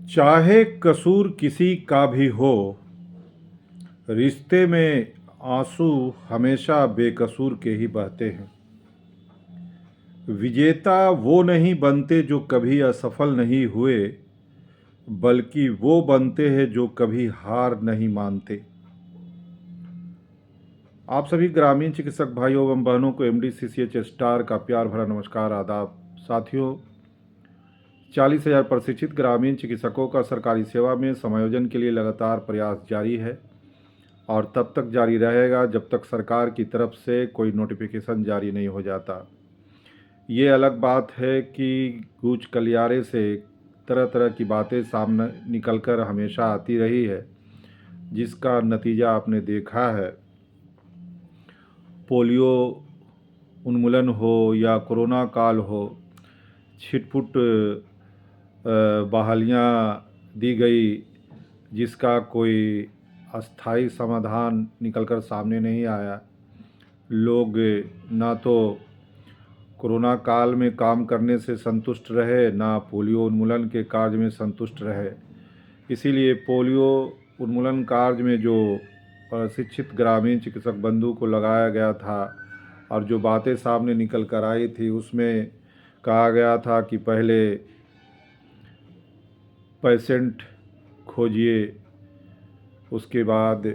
चाहे कसूर किसी का भी हो, रिश्ते में आंसू हमेशा बेकसूर के ही बहते हैं। विजेता वो नहीं बनते जो कभी असफल नहीं हुए, बल्कि वो बनते हैं जो कभी हार नहीं मानते। आप सभी ग्रामीण चिकित्सक भाइयों एवं बहनों को MD CCH स्टार का प्यार भरा नमस्कार, आदाब। साथियों, 40,000 प्रशिक्षित ग्रामीण चिकित्सकों का सरकारी सेवा में समायोजन के लिए लगातार प्रयास जारी है और तब तक जारी रहेगा जब तक सरकार की तरफ से कोई नोटिफिकेशन जारी नहीं हो जाता। ये अलग बात है कि गूंज गलियारे से तरह तरह की बातें सामने निकलकर हमेशा आती रही है, जिसका नतीजा आपने देखा है। पोलियो उन्मूलन हो या कोरोना काल हो, छिटपुट बहालियाँ दी गई, जिसका कोई अस्थाई समाधान निकलकर सामने नहीं आया। लोग ना तो कोरोना काल में काम करने से संतुष्ट रहे, ना पोलियो उन्मूलन के कार्य में संतुष्ट रहे। इसीलिए पोलियो उन्मूलन कार्य में जो प्रशिक्षित ग्रामीण चिकित्सक बंधु को लगाया गया था और जो बातें सामने निकल कर आई थी, उसमें कहा गया था कि पहले पेशेंट खोजिए, उसके बाद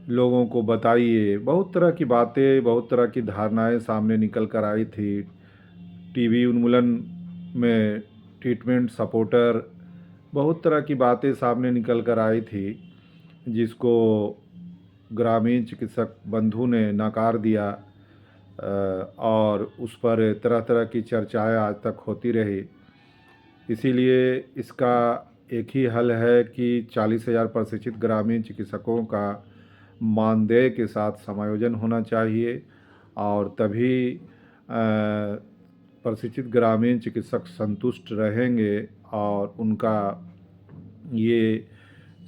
लोगों को बताइए। बहुत तरह की बातें, बहुत तरह की धारणाएं सामने निकल कर आई थी। टीबी उन्मूलन में ट्रीटमेंट सपोर्टर, बहुत तरह की बातें सामने निकल कर आई थी, जिसको ग्रामीण चिकित्सक बंधु ने नकार दिया और उस पर तरह तरह की चर्चाएं आज तक होती रही। इसीलिए इसका एक ही हल है कि 40,000 प्रशिक्षित ग्रामीण चिकित्सकों का मानदेय के साथ समायोजन होना चाहिए और तभी प्रशिक्षित ग्रामीण चिकित्सक संतुष्ट रहेंगे और उनका ये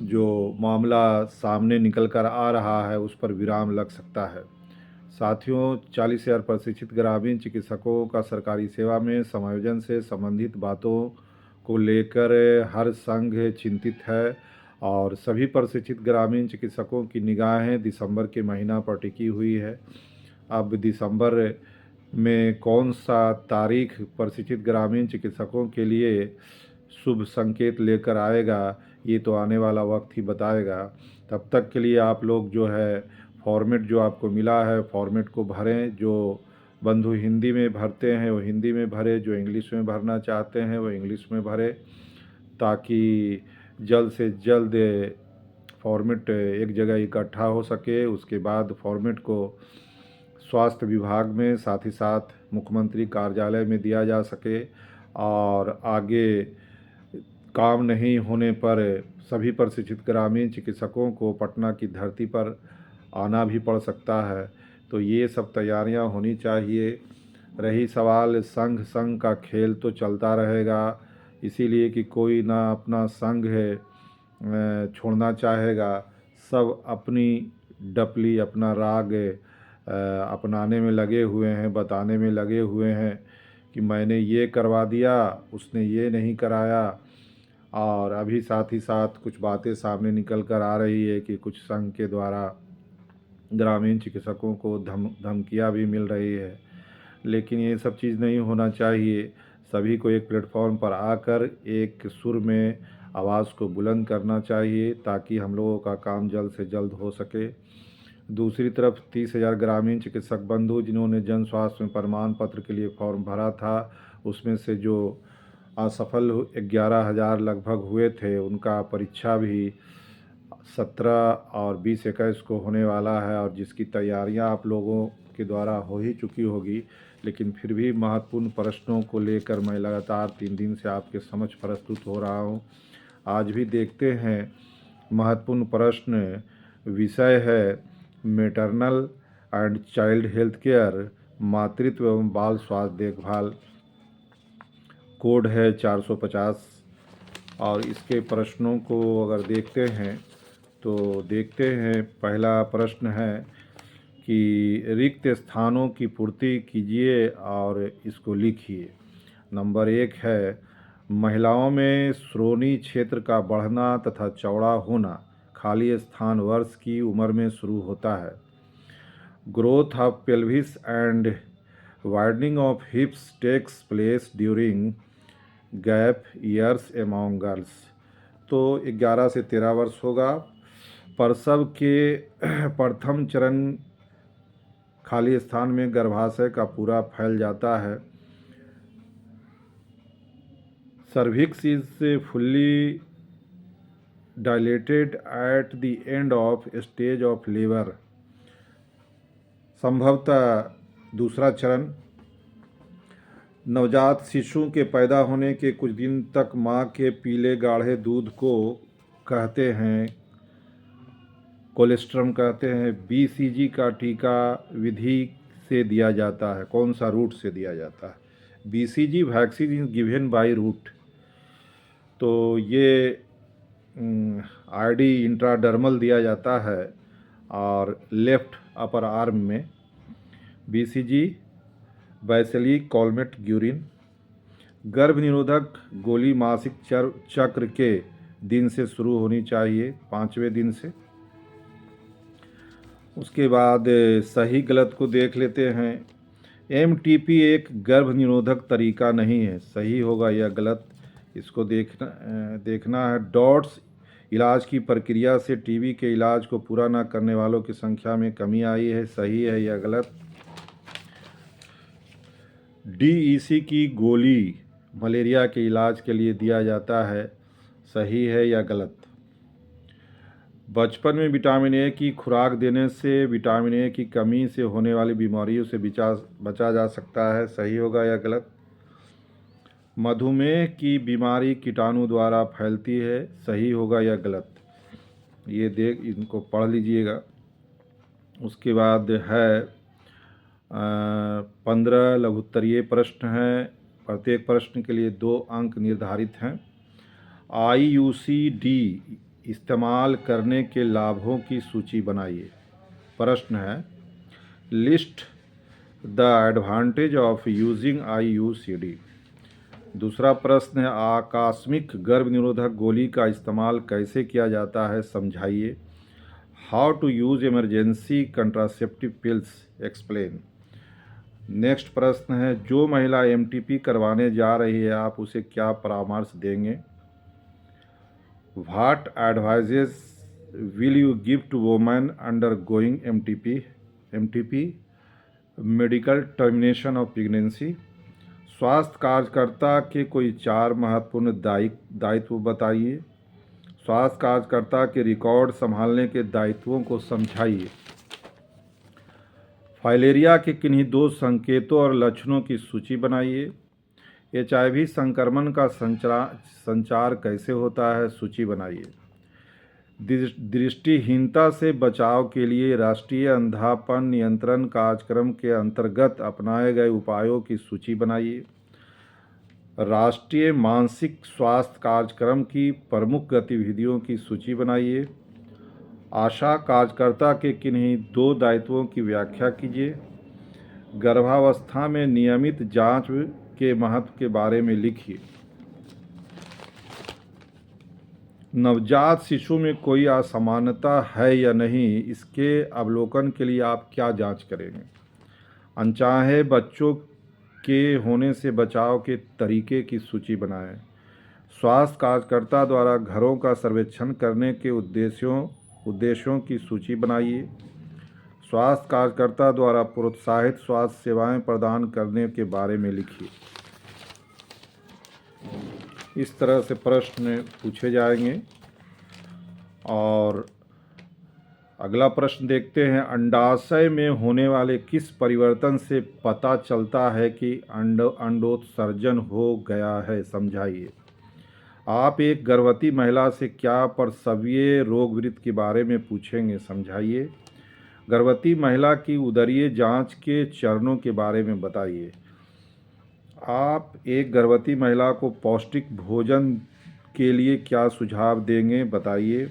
जो मामला सामने निकल कर आ रहा है उस पर विराम लग सकता है। साथियों, 40,000 प्रशिक्षित ग्रामीण चिकित्सकों का सरकारी सेवा में समायोजन से संबंधित बातों को लेकर हर संघ चिंतित है और सभी प्रशिक्षित ग्रामीण चिकित्सकों की निगाहें दिसंबर के महीना पर टिकी हुई है। अब दिसंबर में कौन सा तारीख प्रशिक्षित ग्रामीण चिकित्सकों के लिए शुभ संकेत लेकर आएगा, ये तो आने वाला वक्त ही बताएगा। तब तक के लिए आप लोग जो है फॉर्मेट जो आपको मिला है, फॉर्मेट को भरें। जो बंधु हिंदी में भरते हैं वो हिंदी में भरें, जो इंग्लिश में भरना चाहते हैं वो इंग्लिश में भरें, ताकि जल्द से जल्द फॉर्मेट एक जगह इकट्ठा हो सके। उसके बाद फॉर्मेट को स्वास्थ्य विभाग में, साथ ही साथ मुख्यमंत्री कार्यालय में दिया जा सके और आगे काम नहीं होने पर सभी प्रशिक्षित ग्रामीण चिकित्सकों को पटना की धरती पर आना भी पड़ सकता है। तो ये सब तैयारियां होनी चाहिए। रही सवाल संघ का खेल, तो चलता रहेगा, इसीलिए कि कोई ना अपना संघ छोड़ना चाहेगा। सब अपनी डपली, अपना राग अपनाने में लगे हुए हैं, बताने में लगे हुए हैं कि मैंने ये करवा दिया, उसने ये नहीं कराया। और अभी साथ ही साथ कुछ बातें सामने निकल कर आ रही है कि कुछ संघ के द्वारा ग्रामीण चिकित्सकों को धमकियाँ भी मिल रही है। लेकिन ये सब चीज़ नहीं होना चाहिए। सभी को एक प्लेटफॉर्म पर आकर एक सुर में आवाज़ को बुलंद करना चाहिए, ताकि हम लोगों का काम जल्द से जल्द हो सके। दूसरी तरफ 30,000 ग्रामीण चिकित्सक बंधु जिन्होंने जन स्वास्थ्य में प्रमाण पत्र के लिए फॉर्म भरा था, उसमें से जो असफल 11,000 लगभग हुए थे, उनका परीक्षा भी 17 और 20-21 को होने वाला है और जिसकी तैयारियां आप लोगों के द्वारा हो ही चुकी होगी। लेकिन फिर भी महत्वपूर्ण प्रश्नों को लेकर मैं लगातार 3 दिन से आपके समक्ष प्रस्तुत हो रहा हूं। आज भी देखते हैं। महत्वपूर्ण प्रश्न विषय है maternal and child health care, मातृत्व एवं बाल स्वास्थ्य देखभाल। कोड है 450 और इसके प्रश्नों को अगर देखते हैं तो देखते हैं। पहला प्रश्न है कि रिक्त स्थानों की पूर्ति कीजिए और इसको लिखिए। नंबर 1 है महिलाओं में श्रोणि क्षेत्र का बढ़ना तथा चौड़ा होना खाली स्थान वर्ष की उम्र में शुरू होता है। Growth of pelvis and widening of hips takes place during gap years among girls. तो 11 से 13 वर्ष होगा। प्रसव के प्रथम चरण खाली स्थान में गर्भाशय का पूरा फैल जाता है। Cervix is fully dilated at the end of stage of labour. संभवतः दूसरा चरण नवजात शिशु के पैदा होने के कुछ दिन तक माँ के पीले गाढ़े दूध को कहते हैं कोलेस्ट्रम कहते हैं। बीसीजी का टीका विधि से दिया जाता है। कौन सा रूट से दिया जाता है? BCG vaccine is given by root. तो ये आईडी इंट्राडर्मल दिया जाता है और लेफ्ट अपर आर्म में। BCG bacilli Calmette Guerin. गर्भ निरोधक गोली मासिक चक्र के दिन से शुरू होनी चाहिए, 5वें दिन से। उसके बाद सही गलत को देख लेते हैं। एमटीपी एक गर्भ निरोधक तरीका नहीं है, सही होगा या गलत, इसको देखना है। डॉट्स इलाज की प्रक्रिया से टीबी के इलाज को पूरा न करने वालों की संख्या में कमी आई है, सही है या गलत। डीईसी की गोली मलेरिया के इलाज के लिए दिया जाता है, सही है या गलत। बचपन में विटामिन ए की खुराक देने से विटामिन ए की कमी से होने वाली बीमारियों से बचा जा सकता है, सही होगा या गलत। मधुमेह की बीमारी कीटाणु द्वारा फैलती है, सही होगा या गलत। ये इनको पढ़ लीजिएगा। उसके बाद है 15 लघुत्तरीय प्रश्न हैं। प्रत्येक प्रश्न के लिए 2 अंक निर्धारित हैं। IUCD इस्तेमाल करने के लाभों की सूची बनाइए। प्रश्न है list the advantage of using IUCD। दूसरा प्रश्न है आकस्मिक गर्भ निरोधक गोली का इस्तेमाल कैसे किया जाता है, समझाइए। How to use emergency contraceptive pills, explain. Next प्रश्न है जो महिला MTP करवाने जा रही है आप उसे क्या परामर्श देंगे। What advises will you give to women undergoing MTP medical termination of pregnancy. स्वास्थ्य कार्यकर्ता के कोई 4 महत्वपूर्ण दायित्व बताइए। स्वास्थ्य कार्यकर्ता के रिकॉर्ड संभालने के दायित्वों को समझाइए। फाइलेरिया के किन्हीं 2 संकेतों और लक्षणों की सूची बनाइए। HIV संक्रमण का संचार कैसे होता है, सूची बनाइए। दृष्टिहीनता से बचाव के लिए राष्ट्रीय अंधापन नियंत्रण कार्यक्रम के अंतर्गत अपनाए गए उपायों की सूची बनाइए। राष्ट्रीय मानसिक स्वास्थ्य कार्यक्रम की प्रमुख गतिविधियों की सूची बनाइए। आशा कार्यकर्ता के किन्हीं 2 दायित्वों की व्याख्या कीजिए। गर्भावस्था में नियमित जांच के महत्व के बारे में लिखिए। नवजात शिशु में कोई असामान्यता है या नहीं, इसके अवलोकन के लिए आप क्या जांच करेंगे। अनचाहे बच्चों के होने से बचाव के तरीके की सूची बनाएं। स्वास्थ्य कार्यकर्ता द्वारा घरों का सर्वेक्षण करने के उद्देश्यों की सूची बनाइए। स्वास्थ्य कार्यकर्ता द्वारा प्रोत्साहित स्वास्थ्य सेवाएं प्रदान करने के बारे में लिखिए। इस तरह से प्रश्न पूछे जाएंगे। और अगला प्रश्न देखते हैं अंडाशय में होने वाले किस परिवर्तन से पता चलता है कि अंडोत्सर्जन हो गया है, समझाइए। आप एक गर्भवती महिला से क्या प्रसवीय रोगवृत्ति के बारे में पूछेंगे, समझाइए। गर्भवती महिला की उदरीय जांच के चरणों के बारे में बताइए। आप एक गर्भवती महिला को पौष्टिक भोजन के लिए क्या सुझाव देंगे, बताइए।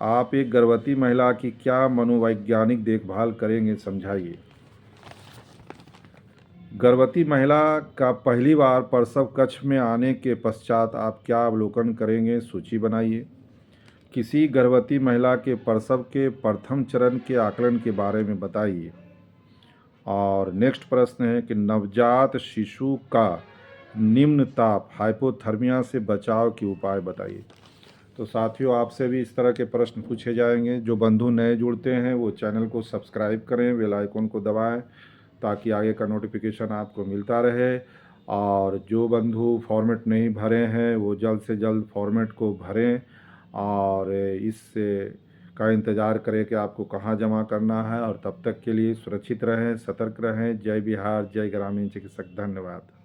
आप एक गर्भवती महिला की क्या मनोवैज्ञानिक देखभाल करेंगे, समझाइए। गर्भवती महिला का पहली बार प्रसव कक्ष में आने के पश्चात आप क्या अवलोकन करेंगे, सूची बनाइए। किसी गर्भवती महिला के प्रसव के प्रथम चरण के आकलन के बारे में बताइए। और नेक्स्ट प्रश्न है कि नवजात शिशु का निम्न ताप हाइपोथर्मिया से बचाव के उपाय बताइए। तो साथियों, आपसे भी इस तरह के प्रश्न पूछे जाएंगे। जो बंधु नए जुड़ते हैं वो चैनल को सब्सक्राइब करें, बेल आइकन को दबाएं ताकि आगे का नोटिफिकेशन आपको मिलता रहे। और जो बंधु फॉर्मेट नहीं भरे हैं वो जल्द से जल्द फॉर्मेट को भरें और इससे का इंतज़ार करें कि आपको कहाँ जमा करना है। और तब तक के लिए सुरक्षित रहें, सतर्क रहें। जय बिहार, जय ग्रामीण चिकित्सक। धन्यवाद।